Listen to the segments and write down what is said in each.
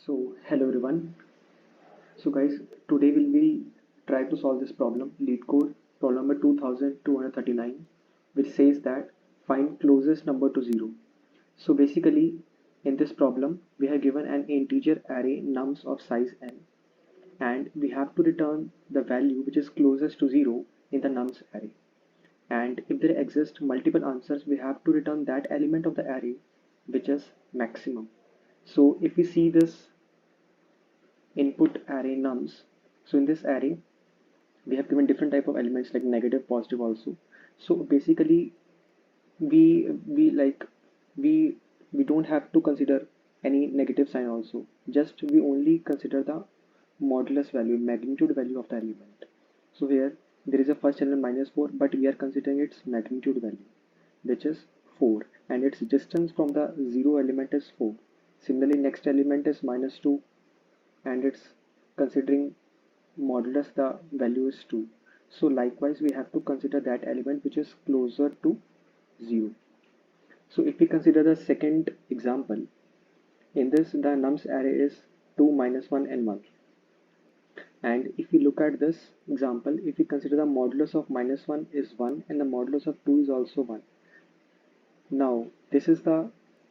So hello everyone. So guys, today we will try to solve this problem, lead code problem number 2239, which says that find closest number to 0. So basically, in this problem, we have given an integer array nums of size n, and we have to return the value which is closest to 0 in the nums array. And if there exist multiple answers, we have to return that element of the array which is maximum. So if we see this input array nums, so in this array we have given different type of elements like negative, positive also. So basically we we don't have to consider any negative sign also, just we only consider the modulus value, magnitude value of the element. So here there is a first element -4, but we are considering its magnitude value, which is 4, and its distance from the 0 element is 4. Similarly, next element is -2, and it's considering modulus the value is 2. So likewise we have to consider that element which is closer to 0. So if we consider the second example, in this the nums array is 2, -1 and 1. And if we look at this example, if we consider the modulus of -1 is 1 and the modulus of 2 is also 1. Now this is the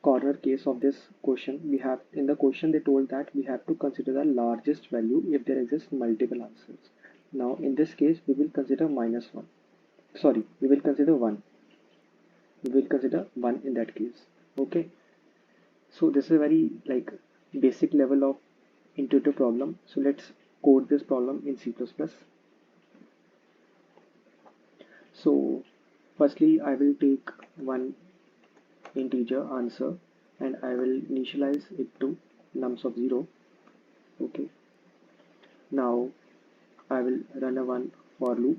corner case of this question. We have in the question they told that we have to consider the largest value if there exist multiple answers. Now in this case we will consider -1. Sorry, we will consider 1. We will consider 1 in that case. Okay. So this is a very basic level of intuitive problem. So let's code this problem in C++. So firstly I will take one integer answer and I will initialize it to nums of 0. Okay, now I will run a one for loop.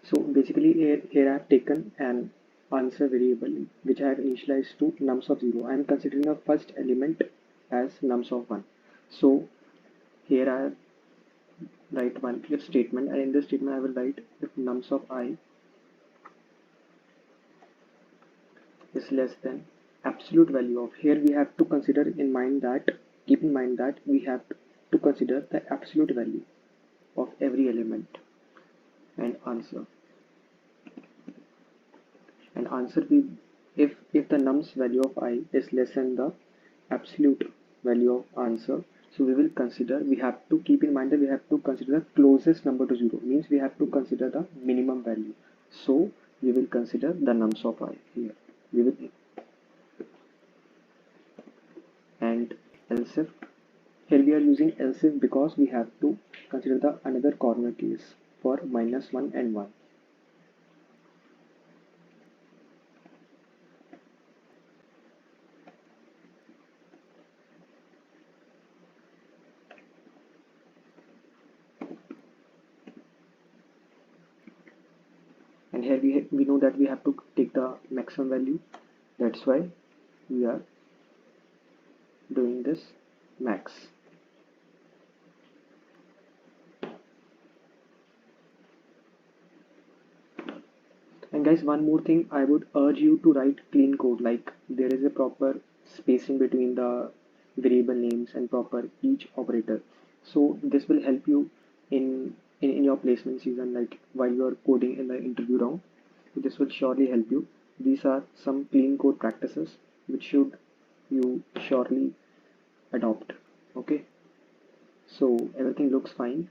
So basically here I have taken an answer variable which I have initialized to nums of 0. I am considering the first element as nums of 1. So here I write one if statement, and in this statement I will write if nums of I is less than absolute value of, here we have to consider in mind that, keep in mind that we have to consider the absolute value of every element, and answer we, if the nums value of I is less than the absolute value of answer, so we will consider, we have to keep in mind that we have to consider the closest number to 0, means we have to consider the minimum value. So we will consider the nums of I here, we will, and else if, here we are using else if because we have to consider the another corner case for -1 and 1. And here we know that we have to take the maximum value, that's why we are doing this max. And guys, one more thing, I would urge you to write clean code, like there is a proper spacing between the variable names and proper each operator. So this will help you in your placement season, like while you are coding in the interview round. This will surely help you. These are some clean code practices which should you surely adopt. Okay, so everything looks fine.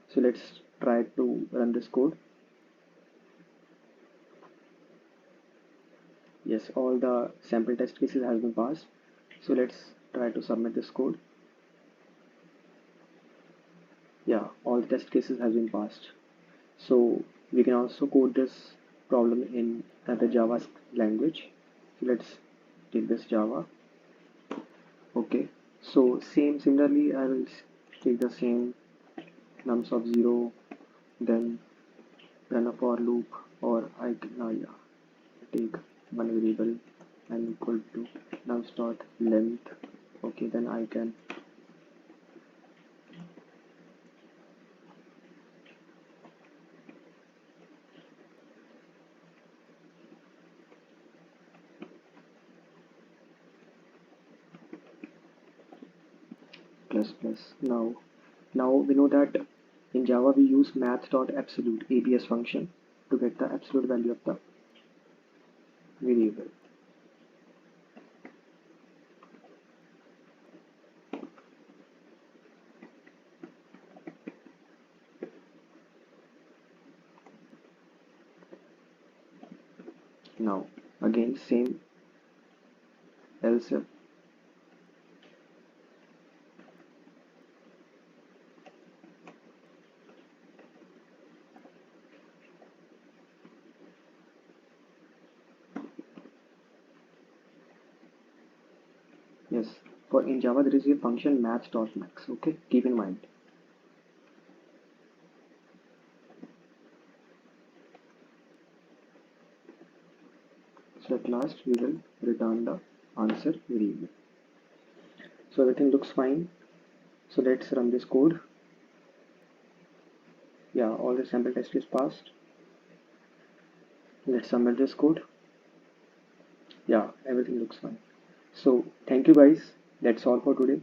So let's try to run this code. Yes, all the sample test cases has been passed. So let's try to submit this code. Yeah, all the test cases has been passed. So we can also code this problem in the Java language. So let's take this Java. Okay, so similarly I will take the same nums of 0, then run a for loop, or I can yeah, take one variable and equal to num dot length. Okay, then I can plus plus. Now we know that in Java we use math.absolute abs function to get the absolute value of the variable. Now again same else if. Yes, for in Java there is a function math.max. Okay, keep in mind. So at last we will return the answer variable. So everything looks fine. So let's run this code. Yeah, all the sample test is passed. Let's submit this code. Yeah, everything looks fine. So thank you guys. That's all for today.